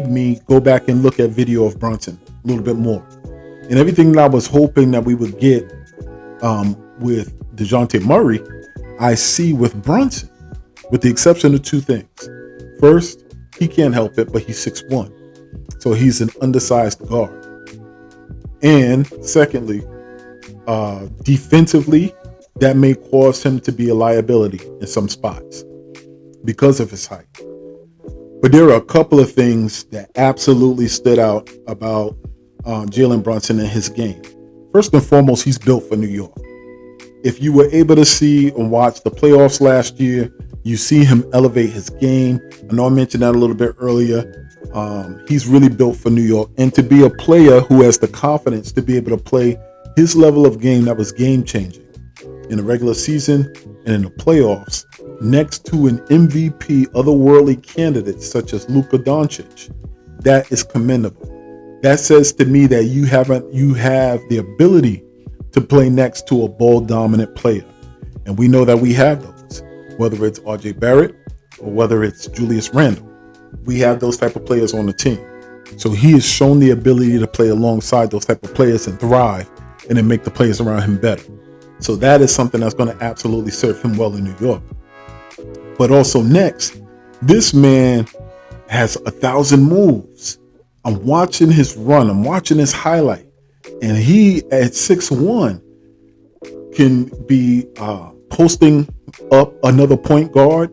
made me go back and look at video of Brunson a little bit more. And everything that I was hoping that we would get with DeJounte Murray, I see with Brunson, with the exception of two things. First, he can't help it, but he's 6'1". So he's an undersized guard. And secondly, defensively, that may cause him to be a liability in some spots because of his height. But there are a couple of things that absolutely stood out about Jalen Brunson and his game. First and foremost, he's built for New York. If you were able to see and watch the playoffs last year, you see him elevate his game. I know I mentioned that a little bit earlier. He's really built for New York. And to be a player who has the confidence to be able to play his level of game that was game-changing in the regular season and in the playoffs, next to an MVP otherworldly candidate such as Luka Doncic, that is commendable. That says to me that you have the ability to play next to a ball-dominant player. And we know that we have those, whether it's RJ Barrett or whether it's Julius Randle. We have those type of players on the team. So he has shown the ability to play alongside those type of players and thrive and then make the players around him better. So that is something that's going to absolutely serve him well in New York. But also next, this man has 1,000 moves. I'm watching his run. I'm watching his highlight. And he, at 6'1", can be posting up another point guard.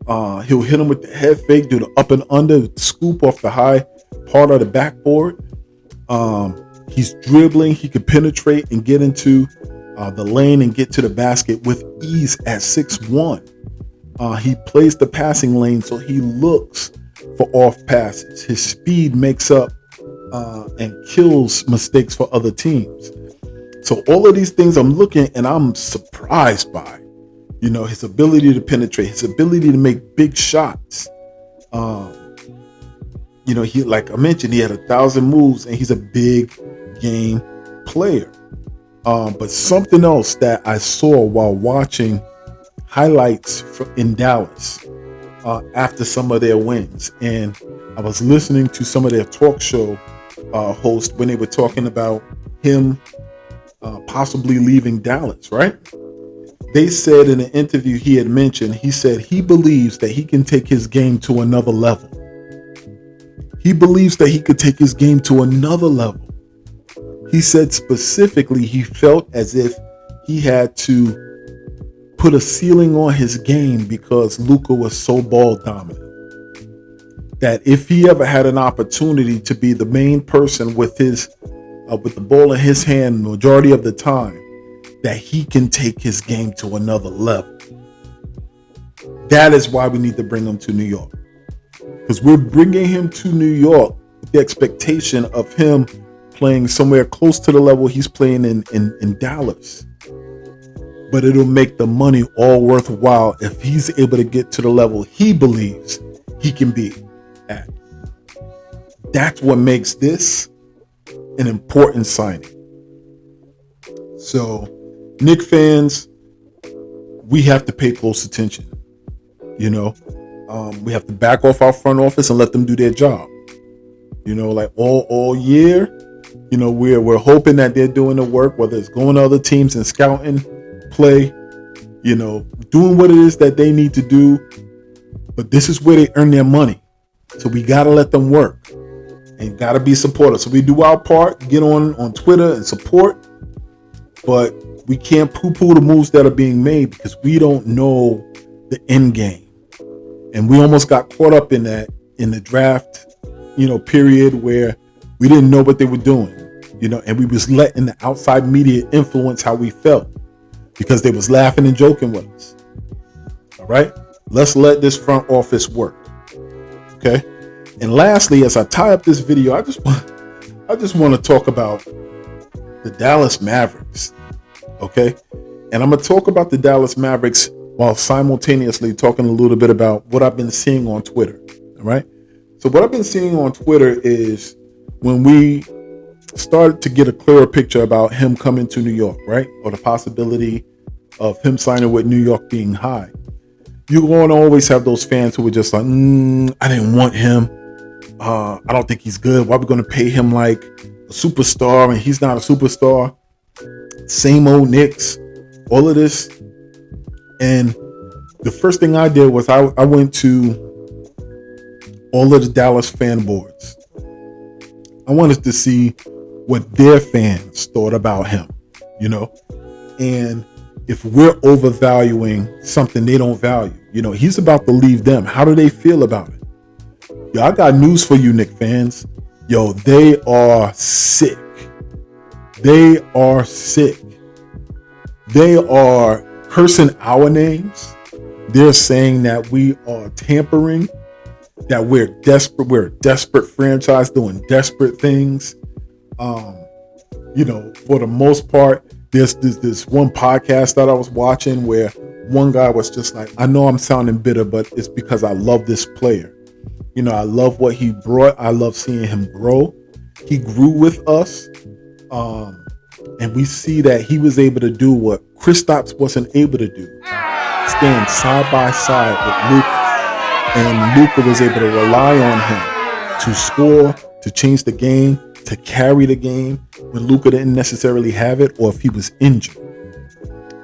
He'll hit him with the head fake, do the up and under, scoop off the high part of the backboard. He's dribbling. He can penetrate and get into the lane and get to the basket with ease at 6'1". He plays the passing lane, so he looks for off passes. His speed makes up and kills mistakes for other teams. So all of these things I'm looking and I'm surprised by. You know, his ability to penetrate, his ability to make big shots. You know, he, like I mentioned, he had 1,000 moves and he's a big game player. But something else that I saw while watching highlights in Dallas after some of their wins, and I was listening to some of their talk show hosts when they were talking about him possibly leaving Dallas, right? They said in an interview he had mentioned, he said he believes that he can take his game to another level. He believes that he could take his game to another level. He said specifically he felt as if he had to put a ceiling on his game because Luka was so ball dominant. That if he ever had an opportunity to be the main person with the ball in his hand the majority of the time, that he can take his game to another level. That is why we need to bring him to New York. Because we're bringing him to New York with the expectation of him playing somewhere close to the level he's playing in Dallas. But it'll make the money all worthwhile if he's able to get to the level he believes he can be at. That's what makes this an important signing. So, Knicks fans, we have to pay close attention. You know, we have to back off our front office and let them do their job. You know, like all year, you know, we're hoping that they're doing the work, whether it's going to other teams and scouting, play, you know, doing what it is that they need to do. But this is where they earn their money. So we got to let them work and got to be supportive. So we do our part, get on Twitter and support. But we can't poo-poo the moves that are being made because we don't know the end game. And we almost got caught up in that in the draft, you know, period where we didn't know what they were doing, you know, and we was letting the outside media influence how we felt because they was laughing and joking with us. All right, let's let this front office work. Okay. And lastly, as I tie up this video, I just want to talk about the Dallas Mavericks. Okay. And I'm going to talk about the Dallas Mavericks while simultaneously talking a little bit about what I've been seeing on Twitter. All right. So what I've been seeing on Twitter is when we started to get a clearer picture about him coming to New York, right? Or the possibility of him signing with New York being high. You're going to always have those fans who are just like, I didn't want him. I don't think he's good. Why are we going to pay him like a superstar and he's not a superstar? Same old Knicks, all of this. And the first thing I did was I went to all of the Dallas fan boards. I wanted to see what their fans thought about him, and if we're overvaluing something they don't value. He's about to leave them. How do they feel about it? Yo, I got news for you, Knicks fans. Yo, they are sick. They are sick. They are cursing our names. They're saying that we are tampering, that we're desperate. We're a desperate franchise doing desperate things. For the most part, there's this one podcast that I was watching where one guy was just like, I know I'm sounding bitter, but it's because I love this player. I love what he brought. I love seeing him grow. He grew with us. And we see that he was able to do what Kristaps wasn't able to do. Stand side by side with Luka. And Luka was able to rely on him to score, to change the game, to carry the game when Luka didn't necessarily have it or if he was injured.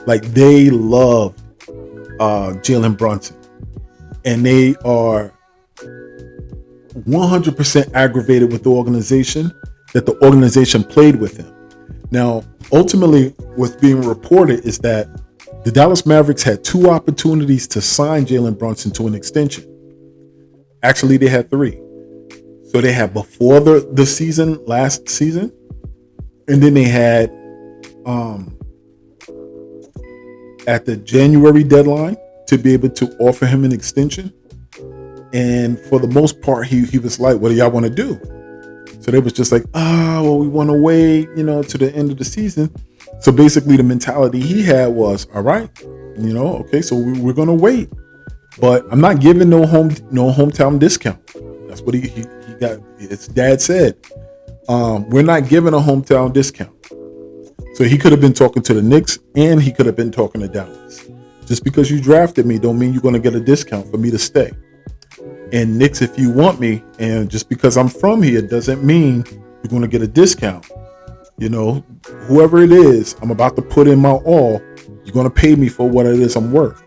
Like, they love Jalen Brunson. And they are 100% aggravated with the organization, that the organization played with him. Now, ultimately, what's being reported is that the Dallas Mavericks had 2 opportunities to sign Jalen Brunson to an extension. Actually, they had 3. So they had before the season, last season, and then they had at the January deadline to be able to offer him an extension. And for the most part, he was like, what do y'all want to do? So they was just like, we want to wait, to the end of the season. So basically the mentality he had was, all right, okay, so we're going to wait. But I'm not giving no hometown discount. That's what he got. His dad said, we're not giving a hometown discount. So he could have been talking to the Knicks and he could have been talking to Dallas. Just because you drafted me don't mean you're going to get a discount for me to stay. And Knicks, if you want me, and just because I'm from here doesn't mean you're going to get a discount. Whoever it is, I'm about to put in my all. You're going to pay me for what it is I'm worth.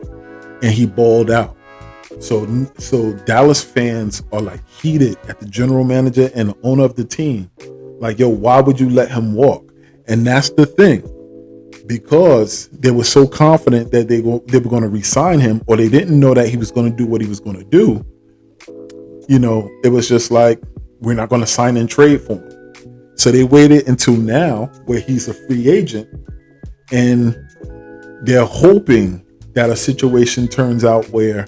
And he balled out. So Dallas fans are like heated at the general manager and the owner of the team. Like, yo, why would you let him walk? And that's the thing. Because they were so confident that they were going to re-sign him, or they didn't know that he was going to do what he was going to do. It was just like, we're not going to sign and trade for him. So they waited until now where he's a free agent, and they're hoping that a situation turns out where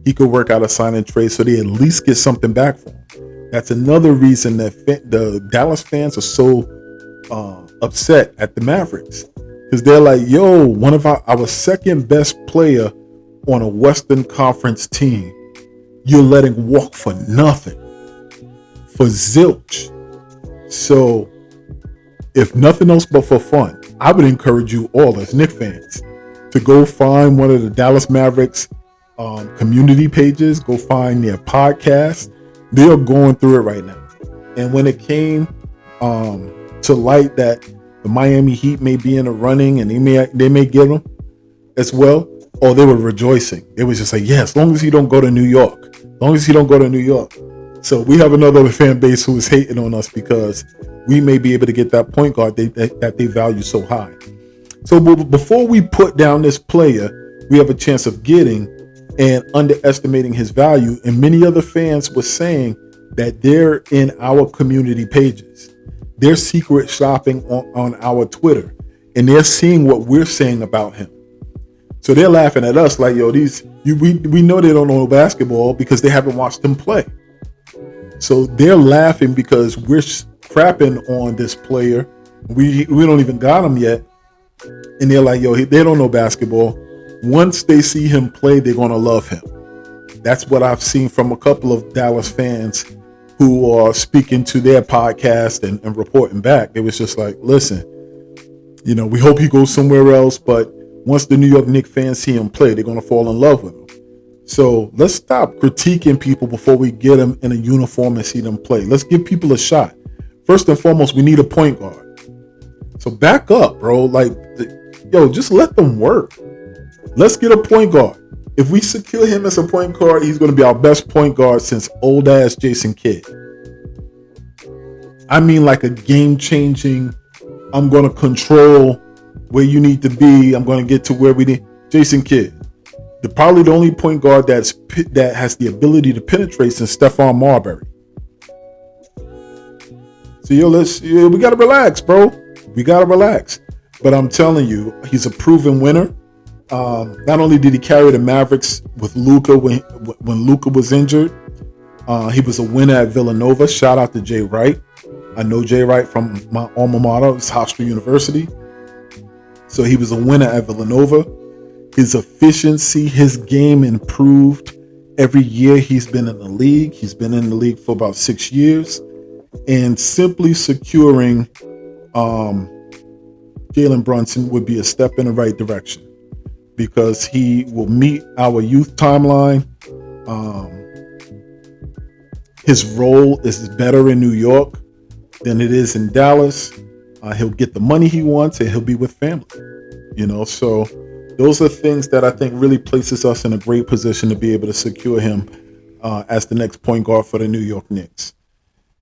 he could work out a sign and trade so they at least get something back for him. That's another reason that the Dallas fans are so upset at the Mavericks, because they're like, yo, one of our second best player on a Western Conference team, you're letting walk for nothing, for zilch. So if nothing else but for fun, I would encourage you all as Knicks fans to go find one of the Dallas Mavericks community pages, go find their podcast. They are going through it right now. And when it came to light that the Miami Heat may be in the running and they may get them as well, they were rejoicing. It was just like, yeah, as long as he don't go to New York. As long as he don't go to New York. So we have another fan base who is hating on us because we may be able to get that point guard that they value so high. So before we put down this player, we have a chance of getting and underestimating his value. And many other fans were saying that they're in our community pages. They're secret shopping on our Twitter, and they're seeing what we're saying about him. So they're laughing at us like, yo, we know they don't know basketball because they haven't watched him play. So they're laughing because we're crapping on this player. We don't even got him yet. And they're like, yo, they don't know basketball. Once they see him play, they're going to love him. That's what I've seen from a couple of Dallas fans who are speaking to their podcast and reporting back. It was just like, listen, we hope he goes somewhere else, but once the New York Knicks fans see him play, they're going to fall in love with him. So let's stop critiquing people before we get them in a uniform and see them play. Let's give people a shot. First and foremost, we need a point guard. So back up, bro. Like, just let them work. Let's get a point guard. If we secure him as a point guard, he's going to be our best point guard since old ass Jason Kidd. I mean, like a game changing, I'm going to control where you need to be. I'm going to get to where we need. Jason Kidd. Probably the only point guard that has the ability to penetrate since Stephon Marbury. So we gotta relax, bro. We gotta relax. But I'm telling you, he's a proven winner. Not only did he carry the Mavericks with Luka when Luka was injured, he was a winner at Villanova. Shout out to Jay Wright. I know Jay Wright from my alma mater, it's Hofstra University. So he was a winner at Villanova. His efficiency, his game improved every year he's been in the league. He's been in the league for about 6 years. And simply securing Jalen Brunson would be a step in the right direction because he will meet our youth timeline. His role is better in New York than it is in Dallas. He'll get the money he wants and he'll be with family. So those are things that I think really places us in a great position to be able to secure him as the next point guard for the New York Knicks.